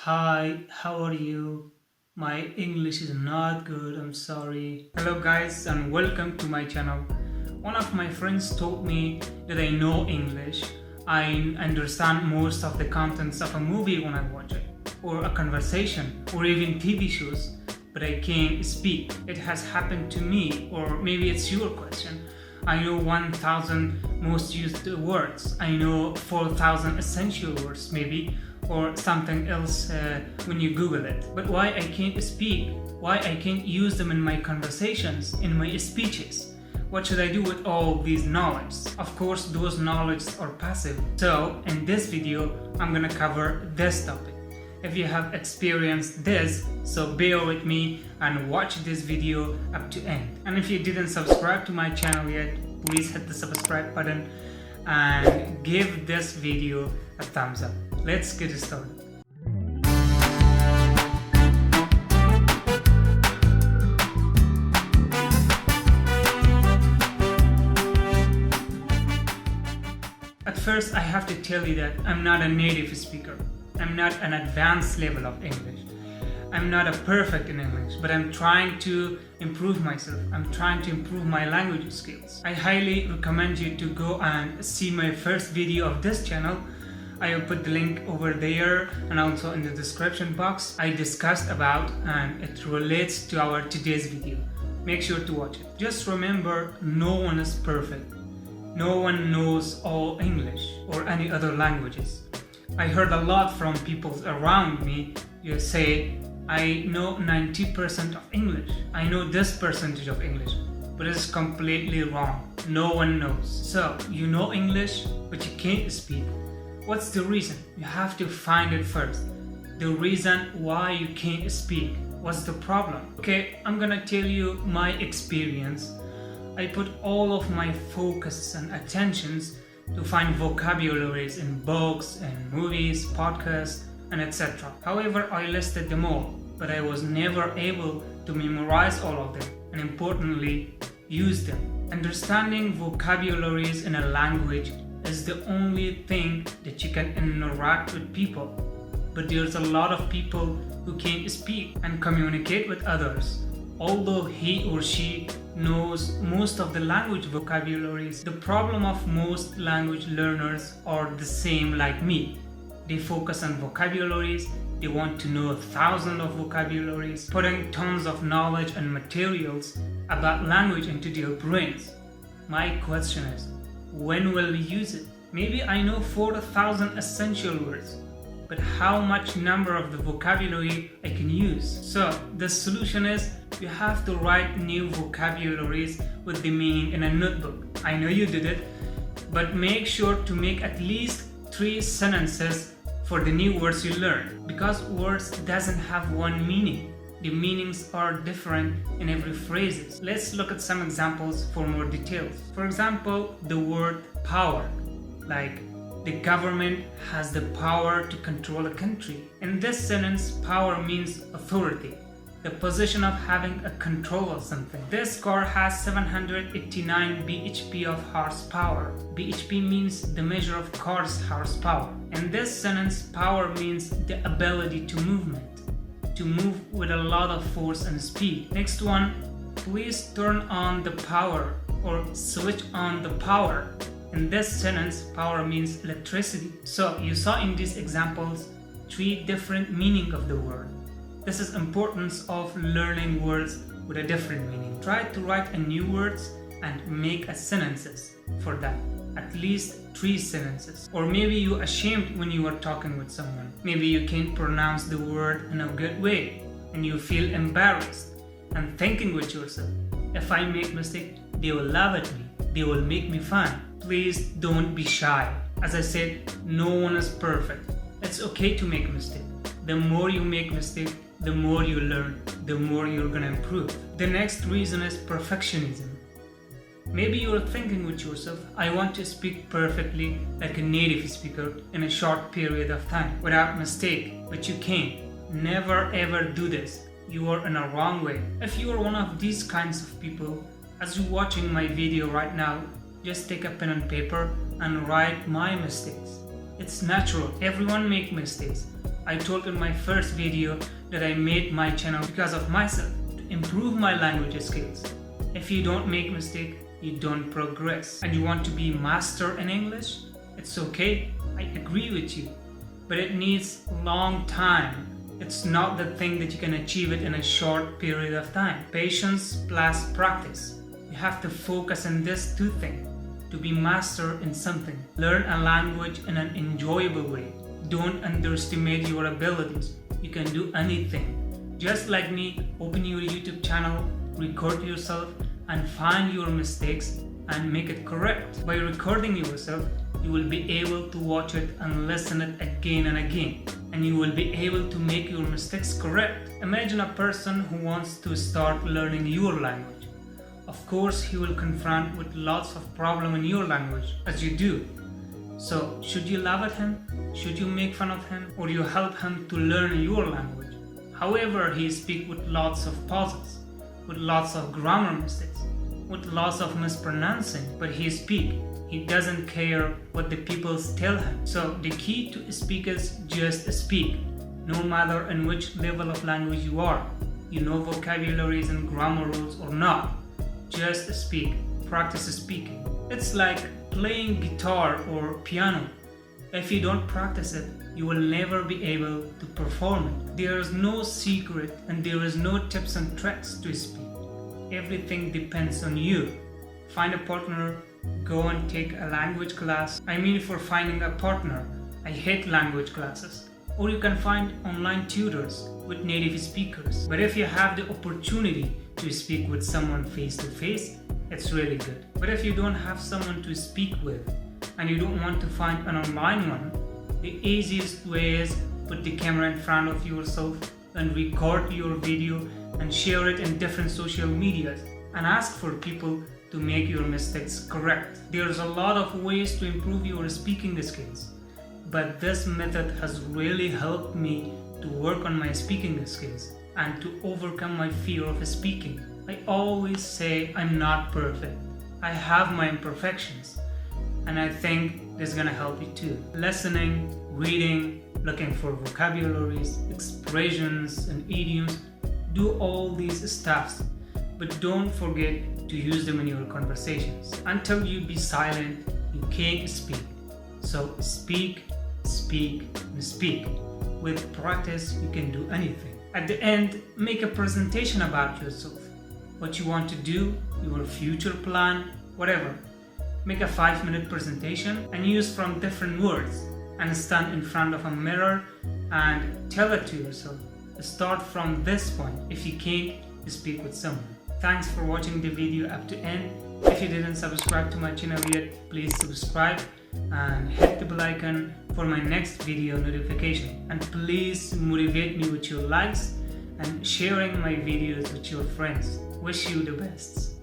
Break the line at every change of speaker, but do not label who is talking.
Hi, how are you? My English is not good, I'm sorry. Hello guys and welcome to my channel. One of my friends told me that I know English. I understand most of the contents of a movie when I watch it, or a conversation, or even TV shows, but I can't speak. It has happened to me, or maybe it's your question. I know 1000 most used words. I know 4000 essential words maybe, or something else when you Google it. But why I can't speak? Why I can't use them in my conversations, in my speeches? What should I do with all these knowledge? Of course, those knowledge are passive. So in this video, I'm gonna cover this topic. If you have experienced this, so bear with me and watch this video up to end. And if you didn't subscribe to my channel yet, please hit the subscribe button and give this video a thumbs up. Let's get started. At first, I have to tell you that I'm not a native speaker. I'm not an advanced level of English. I'm not a perfect in English, but I'm trying to improve myself. I'm trying to improve my language skills. I highly recommend you to go and see my first video of this channel. I will put the link over there and also in the description box. I discussed about and it relates to our today's video. Make sure to watch it. Just remember, no one is perfect. No one knows all English or any other languages. I heard a lot from people around me. You say, I know 90% of English. I know this percentage of English, but it's completely wrong. No one knows. So, you know English, but you can't speak. What's the reason? You have to find it first. The reason why you can't speak. What's the problem? Okay, I'm gonna tell you my experience. I put all of my focus and attentions to find vocabularies in books and movies, podcasts, and etc. However, I listed them all, but I was never able to memorize all of them and importantly, use them. Understanding vocabularies in a language is the only thing that you can interact with people. But there's a lot of people who can't speak and communicate with others. Although he or she knows most of the language vocabularies, the problem of most language learners are the same like me. They focus on vocabularies, they want to know thousands of vocabularies, putting tons of knowledge and materials about language into their brains. My question is, when will we use it? Maybe I know 4,000 essential words, but how much number of the vocabulary I can use? So the solution is you have to write new vocabularies with the meaning in a notebook. I know you did it, but make sure to make at least 3 sentences for the new words you learn, because words doesn't have one meaning. The meanings are different in every phrase. Let's look at some examples for more details. For example, the word power, like the government has the power to control a country. In this sentence, power means authority, the position of having a control of something. This car has 789 bhp of horsepower. Bhp means the measure of car's horsepower. In this sentence, power means the ability to movement, to move with a lot of force and speed. Next one, please turn on the power or switch on the power. In this sentence, power means electricity. So you saw in these examples 3 different meanings of the word. This is importance of learning words with a different meaning. Try to write a new words and make a sentences for that. At least 3 sentences. Or maybe you're ashamed when you are talking with someone. Maybe you can't pronounce the word in a good way and you feel embarrassed and thinking with yourself, if I make mistake, they will laugh at me. They will make me fun. Please don't be shy. As I said, no one is perfect. It's okay to make a mistake. The more you make mistake, the more you learn, the more you're gonna improve. The next reason is perfectionism. Maybe you're thinking with yourself, I want to speak perfectly like a native speaker in a short period of time without mistake, but you can't. Never ever do this. You are in a wrong way. If you are one of these kinds of people, as you're watching my video right now, just take a pen and paper and write my mistakes. It's natural, everyone makes mistakes. I told in my first video that I made my channel because of myself, to improve my language skills. If you don't make mistake, you don't progress. And you want to be master in English? It's okay, I agree with you. But it needs long time. It's not the thing that you can achieve it in a short period of time. Patience plus practice. You have to focus on these two things to be master in something. Learn a language in an enjoyable way. Don't underestimate your abilities. You can do anything. Just like me, open your YouTube channel, record yourself, and find your mistakes and make it correct. By recording yourself, you will be able to watch it and listen it again and again, and you will be able to make your mistakes correct. Imagine a person who wants to start learning your language. Of course, he will confront with lots of problem in your language, as you do. So, should you laugh at him? Should you make fun of him? Or you help him to learn your language? However, he speaks with lots of pauses, with lots of grammar mistakes, with lots of mispronouncing, but he speaks. He doesn't care what the people tell him. So the key to speak is just speak, no matter in which level of language you are. You know vocabularies and grammar rules or not. Just speak. Practice speaking. It's like playing guitar or piano. If you don't practice it, you will never be able to perform it. There is no secret and there is no tips and tricks to speak. Everything depends on you. Find a partner, go and take a language class. For finding a partner, I hate language classes. Or you can find online tutors with native speakers. But if you have the opportunity to speak with someone face to face, it's really good. But if you don't have someone to speak with and you don't want to find an online one, the easiest way is put the camera in front of yourself and record your video and share it in different social medias and ask for people to make your mistakes correct. There's a lot of ways to improve your speaking skills, but this method has really helped me to work on my speaking skills and to overcome my fear of speaking. I always say I'm not perfect. I have my imperfections, and I think this is gonna help you too. Listening, reading, looking for vocabularies, expressions, and idioms. Do all these stuffs, but don't forget to use them in your conversations. Until you be silent, you can't speak. So speak, speak, and speak. With practice, you can do anything. At the end, make a presentation about yourself. What you want to do, your future plan, whatever. Make a 5-minute presentation and use from different words and stand in front of a mirror and tell it to yourself. Start from this point if you can't speak with someone. Thanks for watching the video up to end. If you didn't subscribe to my channel yet, please subscribe and hit the bell icon for my next video notification. And please motivate me with your likes and sharing my videos with your friends. Wish you the best.